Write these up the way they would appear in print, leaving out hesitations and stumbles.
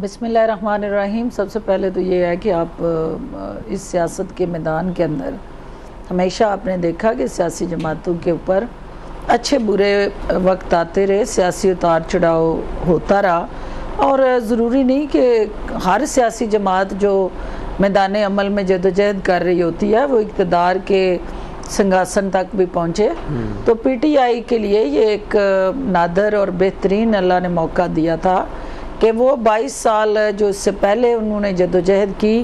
بسم اللہ الرحمن الرحیم. سب سے پہلے تو یہ ہے کہ آپ اس سیاست کے میدان کے اندر ہمیشہ آپ نے دیکھا کہ سیاسی جماعتوں کے اوپر اچھے برے وقت آتے رہے, سیاسی اتار چڑھاؤ ہوتا رہا, اور ضروری نہیں کہ ہر سیاسی جماعت جو میدان عمل میں جدوجہد کر رہی ہوتی ہے وہ اقتدار کے سنگاسن تک بھی پہنچے. تو پی ٹی آئی کے لیے یہ ایک نادر اور بہترین اللہ نے موقع دیا تھا کہ وہ 22 سال جو اس سے پہلے انہوں نے جدوجہد کی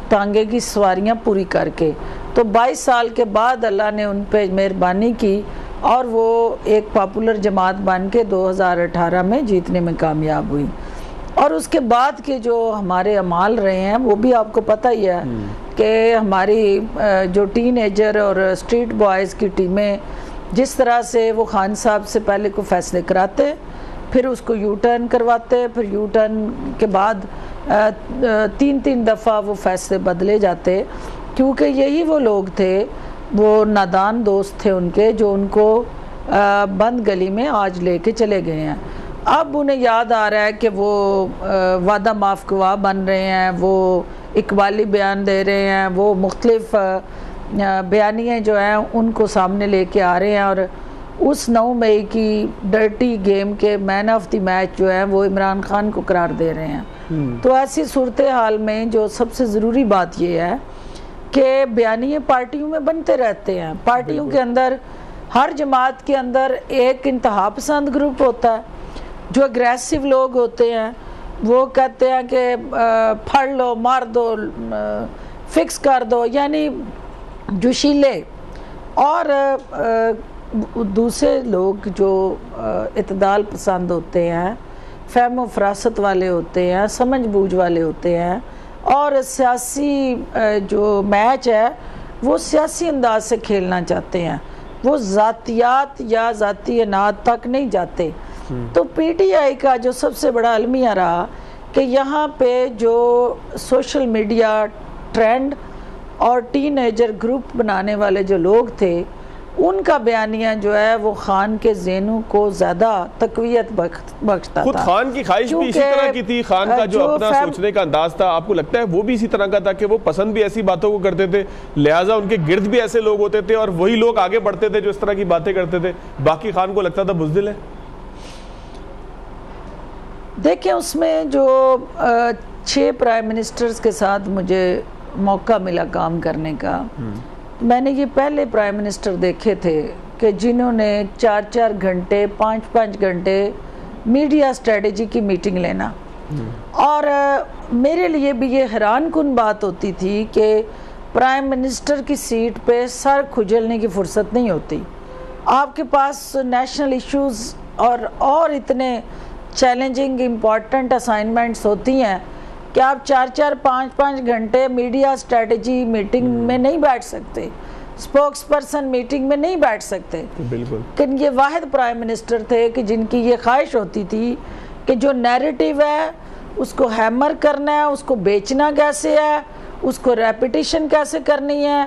ٹانگے کی سواریاں پوری کر کے, تو 22 سال کے بعد اللہ نے ان پہ مہربانی کی اور وہ ایک پاپولر جماعت بن کے 2018 میں جیتنے میں کامیاب ہوئی. اور اس کے بعد کے جو ہمارے اعمال رہے ہیں وہ بھی آپ کو پتہ ہی ہے کہ ہماری جو ٹین ایجر اور اسٹریٹ بوائز کی ٹیمیں جس طرح سے وہ خان صاحب سے پہلے کو فیصلے کراتے, پھر اس کو یو ٹرن کرواتے, پھر یو ٹرن کے بعد 3 دفعہ وہ فیصلے بدلے جاتے, کیونکہ یہی وہ لوگ تھے, وہ نادان دوست تھے ان کے, جو ان کو بند گلی میں آج لے کے چلے گئے ہیں. اب انہیں یاد آ رہا ہے کہ وہ وعدہ معاف گواہ بن رہے ہیں, وہ اقبالی بیان دے رہے ہیں, وہ مختلف بیانیے جو ہیں ان کو سامنے لے کے آ رہے ہیں, اور اس 9 مئی کی ڈرٹی گیم کے مین آف دی میچ جو ہے وہ عمران خان کو قرار دے رہے ہیں. تو ایسی صورتحال میں جو سب سے ضروری بات یہ ہے کہ بیانیے پارٹیوں میں بنتے رہتے ہیں, پارٹیوں کے اندر ہر جماعت کے اندر ایک انتہا پسند گروپ ہوتا ہے, جو اگریسو لوگ ہوتے ہیں, وہ کہتے ہیں کہ پھڑ لو, مار دو, فکس کر دو, یعنی جوشیلے. اور دوسرے لوگ جو اعتدال پسند ہوتے ہیں, فہم و فراست والے ہوتے ہیں, سمجھ بوجھ والے ہوتے ہیں, اور سیاسی جو میچ ہے وہ سیاسی انداز سے کھیلنا چاہتے ہیں, وہ ذاتیات یا ذاتی اناد تک نہیں جاتے. تو پی ٹی آئی کا جو سب سے بڑا المیہ رہا کہ یہاں پہ جو سوشل میڈیا ٹرینڈ اور ٹین ایجر گروپ بنانے والے جو لوگ تھے ان کا بیانیہ جو ہے وہ خان کے ذہنوں کو زیادہ تقویت بخشتا تھا. خود خان کی خواہش بھی اسی طرح کی تھی, خان کا جو اپنا سوچنے کا انداز تھا, آپ کو لگتا ہے وہ بھی اسی طرح کا تھا کہ وہ پسند بھی ایسی باتوں کو کرتے تھے, لہٰذا ان کے گرد بھی ایسے لوگ ہوتے تھے اور وہی لوگ آگے بڑھتے تھے جو اس طرح کی باتیں کرتے تھے, باقی خان کو لگتا تھا بزدل ہے؟ دیکھیں اس میں جو 6 پرائم منسٹرز کے ساتھ مجھے موقع ملا کام کرنے کا, میں نے یہ پہلے پرائم منسٹر دیکھے تھے کہ جنہوں نے 4 گھنٹے 5 گھنٹے میڈیا اسٹریٹجی کی میٹنگ لینا, اور میرے لیے بھی یہ حیران کن بات ہوتی تھی کہ پرائم منسٹر کی سیٹ پہ سر کھجلنے کی فرصت نہیں ہوتی, آپ کے پاس نیشنل ایشوز اور اتنے چیلنجنگ امپورٹنٹ اسائنمنٹس ہوتی ہیں کہ آپ 4-5 گھنٹے میڈیا اسٹریٹجی میٹنگ میں نہیں بیٹھ سکتے, سپوکس پرسن میٹنگ میں نہیں بیٹھ سکتے. لیکن یہ واحد پرائم منسٹر تھے کہ جن کی یہ خواہش ہوتی تھی کہ جو نیریٹیو ہے اس کو ہیمر کرنا ہے, اس کو بیچنا کیسے ہے, اس کو ریپیٹیشن کیسے کرنی ہے,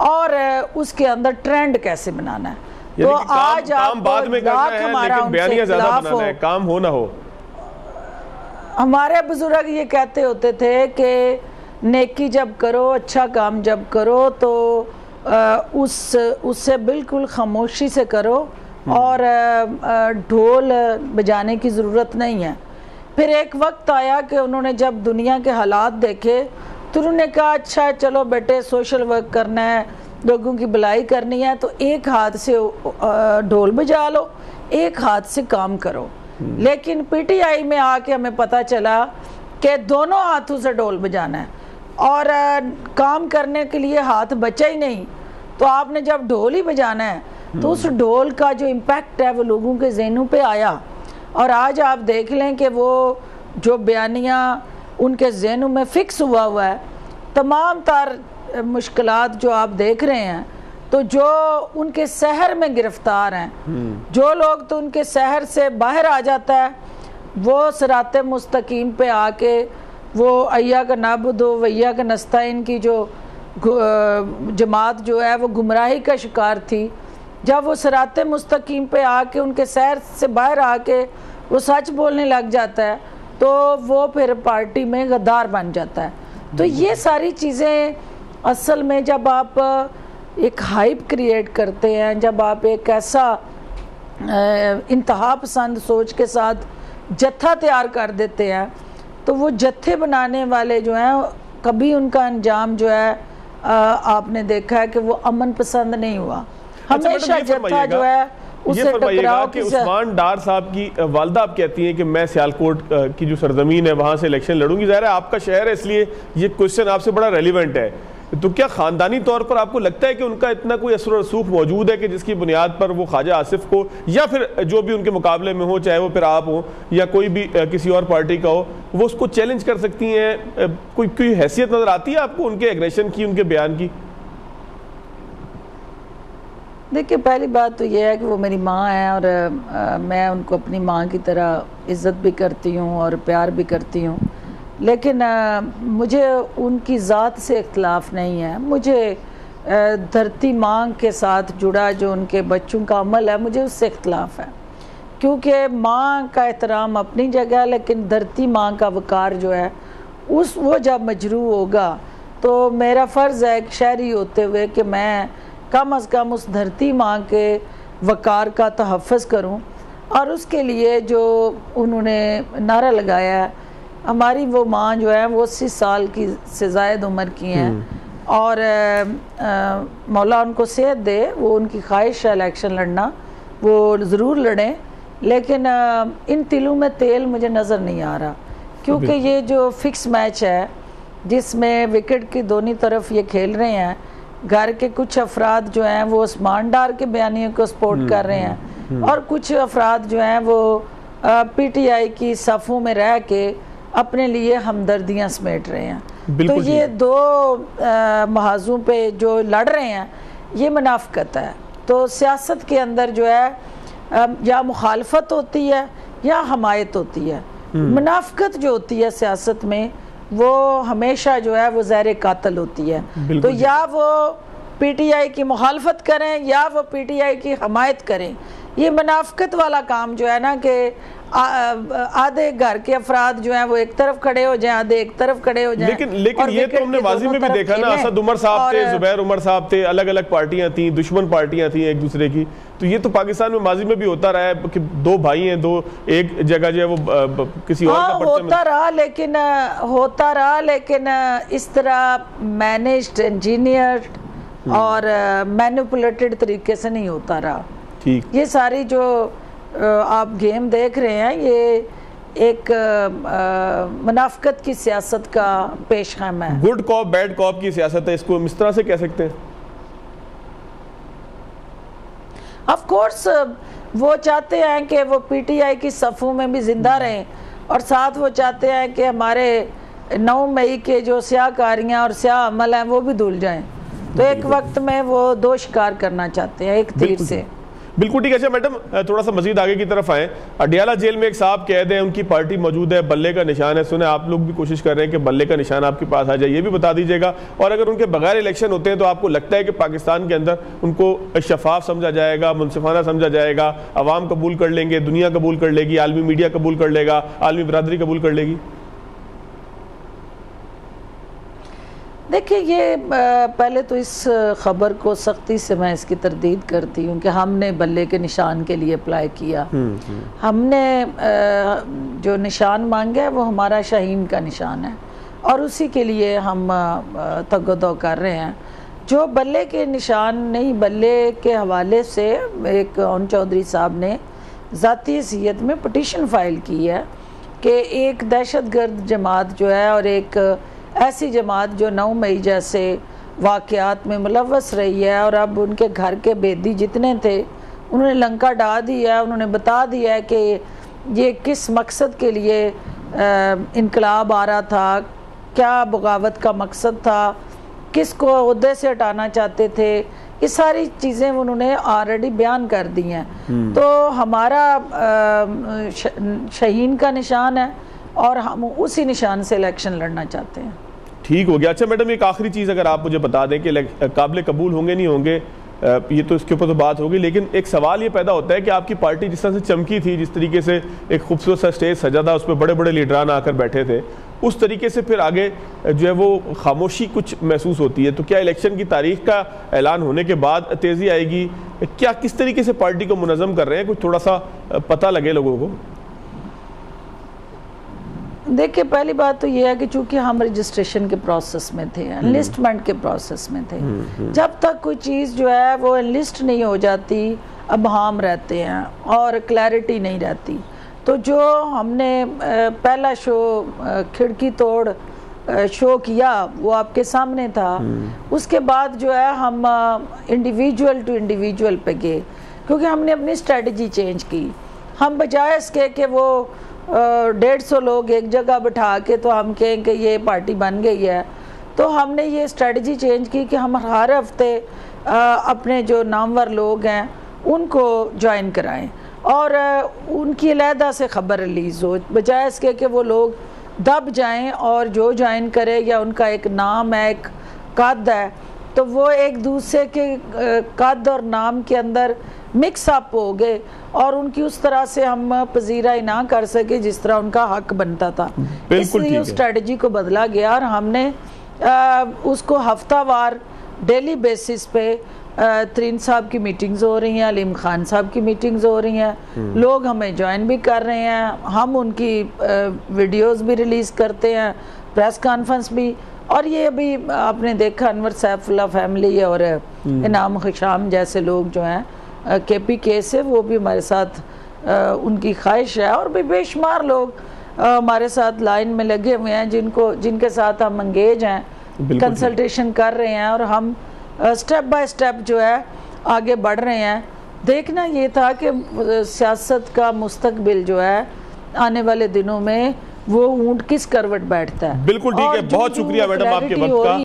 اور اس کے اندر ٹرینڈ کیسے بنانا ہے. تو آج آپ لاکھ ہمارا ان سے اختلاف ہو, کام ہو نہ ہو, ہمارے بزرگ یہ کہتے ہوتے تھے کہ نیکی جب کرو, اچھا کام جب کرو تو اس سے بالکل خاموشی سے کرو اور ڈھول بجانے کی ضرورت نہیں ہے. پھر ایک وقت آیا کہ انہوں نے جب دنیا کے حالات دیکھے تو انہوں نے کہا اچھا چلو بیٹے سوشل ورک کرنا ہے, لوگوں کی بھلائی کرنی ہے, تو ایک ہاتھ سے ڈھول بجا لو, ایک ہاتھ سے کام کرو. لیکن پی ٹی آئی میں آ کے ہمیں پتہ چلا کہ دونوں ہاتھوں سے ڈھول بجانا ہے اور کام کرنے کے لیے ہاتھ بچا ہی نہیں. تو آپ نے جب ڈھول ہی بجانا ہے تو اس ڈھول کا جو امپیکٹ ہے وہ لوگوں کے ذہنوں پہ آیا, اور آج آپ دیکھ لیں کہ وہ جو بیانیہ ان کے ذہنوں میں فکس ہوا ہے, تمام تر مشکلات جو آپ دیکھ رہے ہیں, تو جو ان کے سحر میں گرفتار ہیں, جو لوگ تو ان کے سحر سے باہر آ جاتا ہے وہ صراط مستقیم پہ آ کے وہ ایاک نعبد و ایاک نستعین کی جو جماعت جو ہے وہ گمراہی کا شکار تھی, جب وہ صراط مستقیم پہ آ کے ان کے سحر سے باہر آ کے وہ سچ بولنے لگ جاتا ہے تو وہ پھر پارٹی میں غدار بن جاتا ہے. تو یہ ساری چیزیں اصل میں جب آپ ایک ہائپ کریٹ کرتے ہیں, جب آپ ایک ایسا انتہا پسند سوچ کے ساتھ جتھا تیار کر دیتے ہیں, تو وہ جتھے بنانے والے جو ہیں کبھی ان کا انجام جو ہے آپ نے دیکھا ہے کہ وہ امن پسند نہیں ہوا. ہمیشہ جتھا جو ہے یہ فرمائیے گا کہ عثمان ڈار صاحب کی والدہ آپ کہتی ہیں کہ میں سیالکوٹ کی جو سرزمین ہے وہاں سے الیکشن لڑوں گی. ظاہر ہے آپ کا شہر ہے, اس لیے یہ کوشچن آپ سے بڑا ریلیونٹ ہے. تو کیا خاندانی طور پر آپ کو لگتا ہے کہ ان کا اتنا کوئی اثر و رسوخ موجود ہے کہ جس کی بنیاد پر وہ خواجہ آصف کو یا پھر جو بھی ان کے مقابلے میں ہو, چاہے وہ پھر آپ ہوں یا کوئی بھی کسی اور پارٹی کا ہو, وہ اس کو چیلنج کر سکتی ہیں؟ کوئی حیثیت نظر آتی ہے آپ کو ان کے ایگریشن کی, ان کے بیان کی؟ دیکھیں, پہلی بات تو یہ ہے کہ وہ میری ماں ہیں اور میں ان کو اپنی ماں کی طرح عزت بھی کرتی ہوں اور پیار بھی کرتی ہوں, لیکن مجھے ان کی ذات سے اختلاف نہیں ہے. مجھے دھرتی ماں کے ساتھ جڑا جو ان کے بچوں کا عمل ہے, مجھے اس سے اختلاف ہے, کیونکہ ماں کا احترام اپنی جگہ ہے, لیکن دھرتی ماں کا وقار جو ہے وہ جب مجروح ہوگا تو میرا فرض ہے ایک شہری ہوتے ہوئے کہ میں کم از کم اس دھرتی ماں کے وقار کا تحفظ کروں. اور اس کے لیے جو انہوں نے نعرہ لگایا ہے, ہماری وہ ماں جو ہے وہ 80 سال کی سے زائد عمر کی ہیں اور مولا ان کو صحت دے, وہ ان کی خواہش ہے الیکشن لڑنا, وہ ضرور لڑیں, لیکن ان تلوں میں تیل مجھے نظر نہیں آ رہا, کیونکہ یہ جو فکس میچ ہے جس میں وکٹ کی دونوں طرف یہ کھیل رہے ہیں, گھر کے کچھ افراد جو ہیں وہ عثمان ڈار کے بیانیوں کو سپورٹ کر رہے ہیں اور کچھ افراد جو ہیں وہ پی ٹی آئی کی صفوں میں رہ کے اپنے لیے ہمدردیاں سمیٹ رہے ہیں. تو یہ دو محاذوں پہ جو لڑ رہے ہیں یہ منافقت ہے. تو سیاست کے اندر جو ہے یا مخالفت ہوتی ہے یا حمایت ہوتی ہے. منافقت جو ہوتی ہے سیاست میں وہ ہمیشہ جو ہے وہ زہر قاتل ہوتی ہے. تو یا وہ پی ٹی آئی کی مخالفت کریں یا وہ پی ٹی آئی کی حمایت کریں. یہ منافقت والا کام جو ہے نا کہ آدھے گھر کے افراد جو ہیں وہ ایک طرف کھڑے ہو جائیں, آدھے ایک طرف کھڑے ہو جائیں. لیکن یہ تو ہم نے ماضی میں بھی دیکھا نا, اسد عمر صاحب تھے, زبیر عمر صاحب تھے, الگ الگ پارٹیاں تھیں, دشمن پارٹیاں تھیں ایک دوسرے کی. تو یہ تو پاکستان میں ماضی میں بھی ہوتا رہا ہے کہ دو بھائی ہیں, دو ایک جگہ جو ہے وہ کسی اور کا پرچہ ہوتا رہا, لیکن اس طرح مینجڈ, انجینئرڈ اور مینیپولیٹڈ طریقے سے نہیں ہوتا رہا. یہ ساری جو آپ گیم دیکھ رہے ہیں یہ ایک منافقت کی سیاست کا پیش خیمہ ہے. گڈ کاپ بیڈ کاپ کی سیاست ہے, اس کو اس طرح سے کہہ سکتے ہیں. آف کورس وہ چاہتے ہیں کہ وہ پی ٹی آئی کی صفوں میں بھی زندہ رہیں اور ساتھ وہ چاہتے ہیں کہ ہمارے 9 مئی کے جو سیاہ کاریاں اور سیاہ عمل ہیں وہ بھی دھل جائیں. تو ایک وقت میں وہ دو شکار کرنا چاہتے ہیں ایک تیر سے. بالکل ٹھیک ہے. اچھا میڈم, تھوڑا سا مزید آگے کی طرف آئیں. اڈیالہ جیل میں ایک صاحب قید ہیں, ان کی پارٹی موجود ہے, بلے کا نشان ہے. سنیں آپ لوگ بھی کوشش کر رہے ہیں کہ بلے کا نشان آپ کے پاس آ جائے, یہ بھی بتا دیجیے گا. اور اگر ان کے بغیر الیکشن ہوتے ہیں تو آپ کو لگتا ہے کہ پاکستان کے اندر ان کو شفاف سمجھا جائے گا, منصفانہ سمجھا جائے گا, عوام قبول کر لیں گے, دنیا قبول کر لے گی, عالمی میڈیا قبول کر لے گا, عالمی برادری قبول کر لے گی؟ دیکھیں, یہ پہلے تو اس خبر کو سختی سے میں اس کی تردید کرتی ہوں کہ ہم نے بلے کے نشان کے لیے اپلائی کیا. ہم نے جو نشان مانگا ہے وہ ہمارا شاہین کا نشان ہے اور اسی کے لیے ہم تگ و دو کر رہے ہیں. جو بلے کے نشان نہیں, بلے کے حوالے سے ایک اون چودھری صاحب نے ذاتی حیثیت میں پٹیشن فائل کی ہے کہ ایک دہشت گرد جماعت جو ہے اور ایک ایسی جماعت جو 9 مئی جیسے واقعات میں ملوث رہی ہے اور اب ان کے گھر کے بیدی جتنے تھے انہوں نے لنکا ڈھا دیا ہے, انہوں نے بتا دیا ہے کہ یہ کس مقصد کے لیے انقلاب آ رہا تھا, کیا بغاوت کا مقصد تھا, کس کو عہدے سے ہٹانا چاہتے تھے. یہ ساری چیزیں انہوں نے آلریڈی بیان کر دی ہیں. تو ہمارا شاہین کا نشان ہے اور ہم اسی نشان سے الیکشن لڑنا چاہتے ہیں. ٹھیک ہو گیا. اچھا میڈم, ایک آخری چیز اگر آپ مجھے بتا دیں کہ قابل قبول ہوں گے نہیں ہوں گے یہ تو اس کے اوپر تو بات ہوگی، لیکن ایک سوال یہ پیدا ہوتا ہے کہ آپ کی پارٹی جس طرح سے چمکی تھی، جس طریقے سے ایک خوبصورت سا اسٹیج سجا تھا، اس پہ بڑے بڑے لیڈران آ کر بیٹھے تھے، اس طریقے سے پھر آگے جو ہے وہ خاموشی کچھ محسوس ہوتی ہے. تو کیا الیکشن کی تاریخ کا اعلان ہونے کے بعد تیزی آئے گی؟ کیا کس طریقے سے پارٹی کو منظم کر رہے ہیں؟ کچھ تھوڑا سا پتہ لگے لوگوں کو. دیکھیں، پہلی بات تو یہ ہے کہ چونکہ ہم رجسٹریشن کے پروسیس میں تھے، انلسٹمنٹ کے پروسیس میں تھے، جب تک کوئی چیز جو ہے وہ انلسٹ نہیں ہو جاتی ابہام رہتے ہیں اور کلیئرٹی نہیں رہتی. تو جو ہم نے پہلا شو کھڑکی توڑ شو کیا وہ آپ کے سامنے تھا. اس کے بعد جو ہے ہم انڈیویجول ٹو انڈیویجول پہ گئے، کیونکہ ہم نے اپنی اسٹریٹجی چینج کی. ہم بجائے اس کے کہ وہ 150 لوگ ایک جگہ بٹھا کے تو ہم کہیں کہ یہ پارٹی بن گئی ہے، تو ہم نے یہ اسٹریٹجی چینج کی کہ ہم ہر ہفتے اپنے جو نامور لوگ ہیں ان کو جوائن کرائیں اور ان کی علیحدہ سے خبر ریلیز ہو، بجائے اس کے کہ وہ لوگ دب جائیں اور جو جوائن کرے یا ان کا ایک نام ہے، ایک قد ہے، تو وہ ایک دوسرے کے قد اور نام کے اندر مکس اپ ہو گئے اور ان کی اس طرح سے ہم پذیرائی نہ کر سکے جس طرح ان کا حق بنتا تھا. اس لیے اس اسٹریٹجی کو بدلا گیا اور ہم نے اس کو ہفتہ وار ڈیلی بیسس پہ ترین صاحب کی میٹنگز ہو رہی ہیں، علیم خان صاحب کی میٹنگز ہو رہی ہیں، لوگ ہمیں جوائن بھی کر رہے ہیں، ہم ان کی ویڈیوز بھی ریلیز کرتے ہیں، پریس کانفرنس بھی. اور یہ ابھی آپ نے دیکھا انور سیف اللہ فیملی اور انعام خشام جیسے لوگ جو ہیں کے پی کے سے، وہ بھی ہمارے ساتھ ان کی خواہش ہے، اور بھی بے شمار لوگ ہمارے ساتھ لائن میں لگے ہوئے ہیں جن کے ساتھ ہم انگیج ہیں، کنسلٹیشن کر رہے ہیں اور ہم سٹیپ بائی سٹیپ جو ہے آگے بڑھ رہے ہیں. دیکھنا یہ تھا کہ سیاست کا مستقبل جو ہے آنے والے دنوں میں وہ اونٹ کس کروٹ بیٹھتا ہے. بالکل ٹھیک ہے، بہت شکریہ میڈم آپ کے وقت کا.